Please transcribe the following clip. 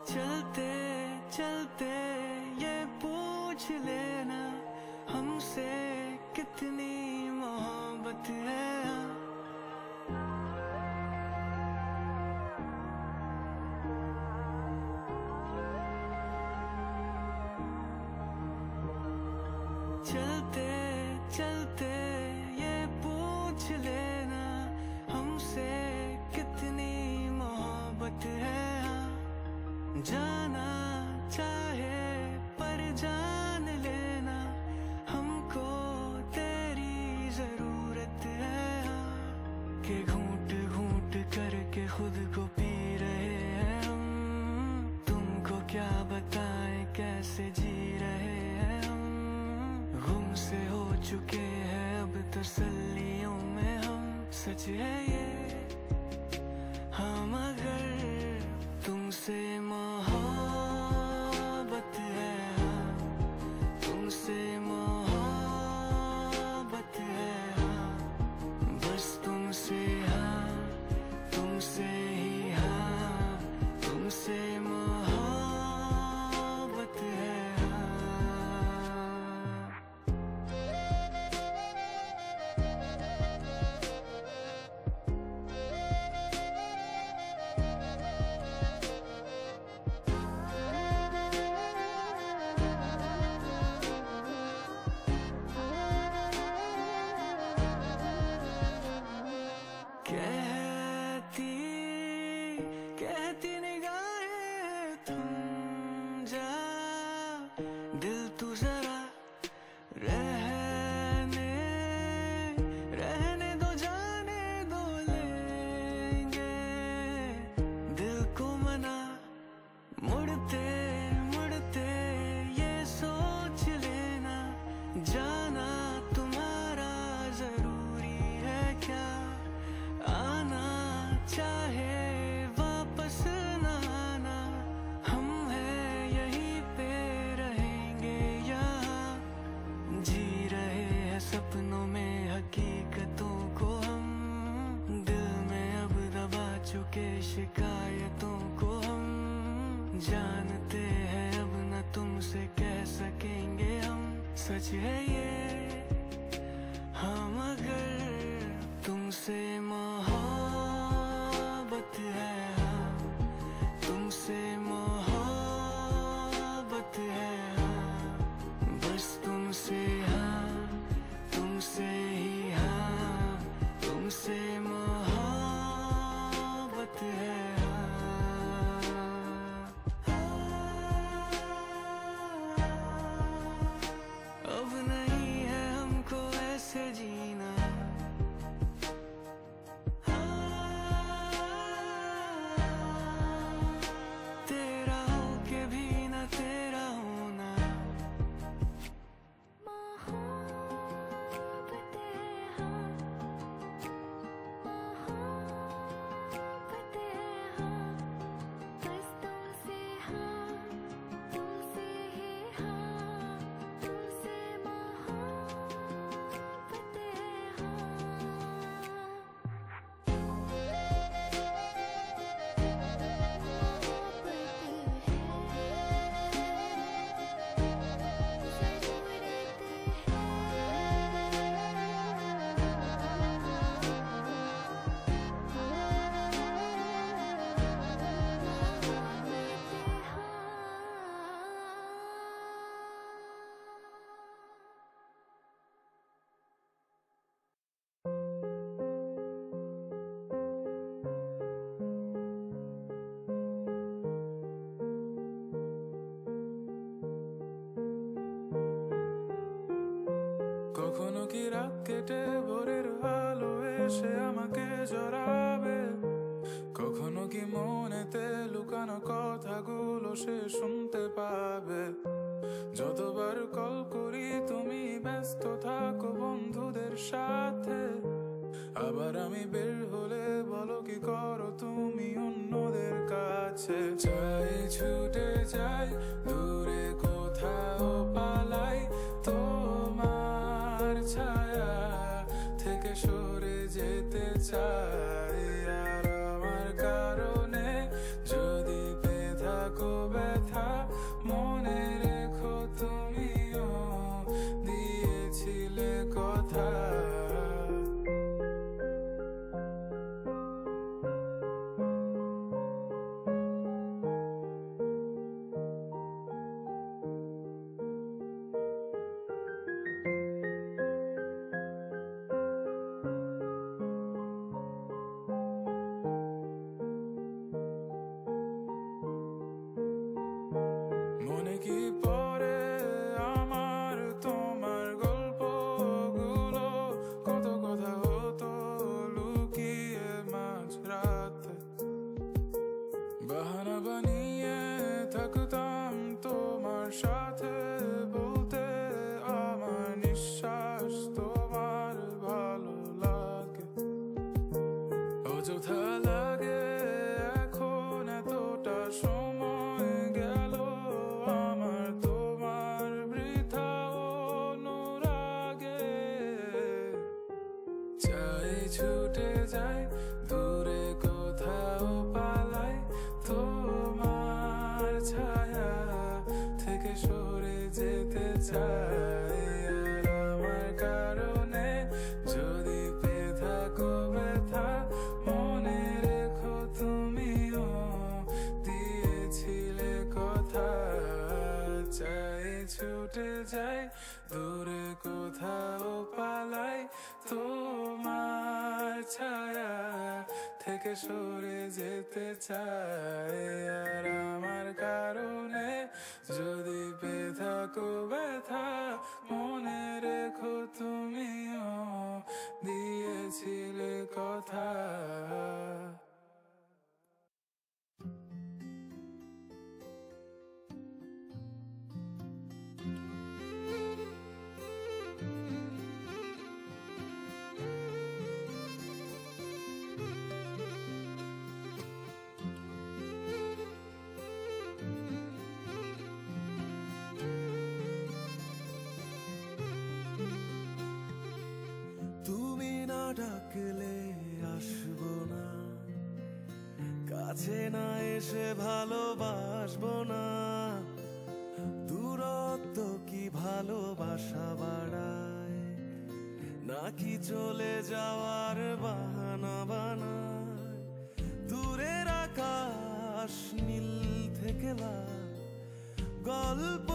चलते चलते ये पूछ लेना हमसे कितनी मोहब्बत है। चलते चलते ये पूछ लेना हमसे कितनी मोहब्बत है। जाना चाहे पर जान लेना हमको तेरी जरूरत है। कि घूंट घूंट करके खुद को पी रहे हैं हम, तुमको क्या बताएं कैसे जी रहे हैं हम। गुम से हो चुके हैं अब तसल्लियों में हम, सच है ये हम अगर तुमसे मोहब्बत है, तुमसे मोहब्बत है, बस तुमसे हाँ, तुमसे ही हाँ, तुमसे मोहब्बत है। कहती निगाहें थम जा, दिल तू जरा रहने रहने दो, जाने दो लेंगे दिल को मना। मुड़ते मुड़ते ये सोच लेना जाना तुम्हारा जरूरी है क्या। आना चाहे वापस न आना, हम हैं यहीं पे रहेंगे यहाँ। जी रहे हैं सपनों में हकीकतों को हम, दिल में अब दबा चुके शिकायतों को हम। जानते हैं अब न तुमसे कह सकेंगे हम, सच है ये हम अगर तुमसे मोहब्बत है, तुमसे मोहब्बत है, बस तुमसे हाँ, तुमसे ही हाँ, तुमसे मोहब्बत है। अब नहीं है हमको ऐसे जीना, तेरा हो के भी न तेरा होना। मोहब्बत है हाँ, मोहब्बत है हाँ, बस तुमसे हाँ, तुमसे ही हाँ, तुमसे मोहब्बत है हाँ। কখনো কি রাত কেটে ভোরের আলো এসে আমাকে জড়াবে, কখনো কি মনেতে লুকানো কথাগুলো সে শুনতে পাবে। যতবার কল করি তুমি ব্যস্ত থাকো বন্ধুদের সাথে, আবার আমি বের হলে বলো কি করো তুমি অন্যদের কাছে। চাই ছুটে যাই দূরে কোথাও পালাই, তোমার ছায়া থেকে সরে যেতে চাই। আর আমার কারণে যদি পেয়ে থাকো অযথা লাগে এখন এতটা সময় গেল আমার তোমার বৃথা অনুরাগে। চাই ছুটে যাই দূরে কোথাও পালাই তোমার ছায়া থেকে সরে যেতে চাই। আর আমার কারণে যদি পেয়ে থাকো ব্যথা মনে রেখো তুমিও দিয়েছিলে কথা। চাই ছুটে যাই দূরে কোথাও পালাই তোমার ছায়া থেকে সরে যেতে চাই। আর আমার কারণে যদি পেয়ে থাকো ব্যথা মনে রেখো তুমিও দিয়েছিলে কথা। তুমি না ডাকলে আসবো না, কাছে না এসে ভালোবাসবো না। দূরত্ব কি ভালোবাসা বাড়ায়, নাকি চলে যাওয়ার বাহানা বানায়? দূরের আকাশ নীল থেকে লাল গল্প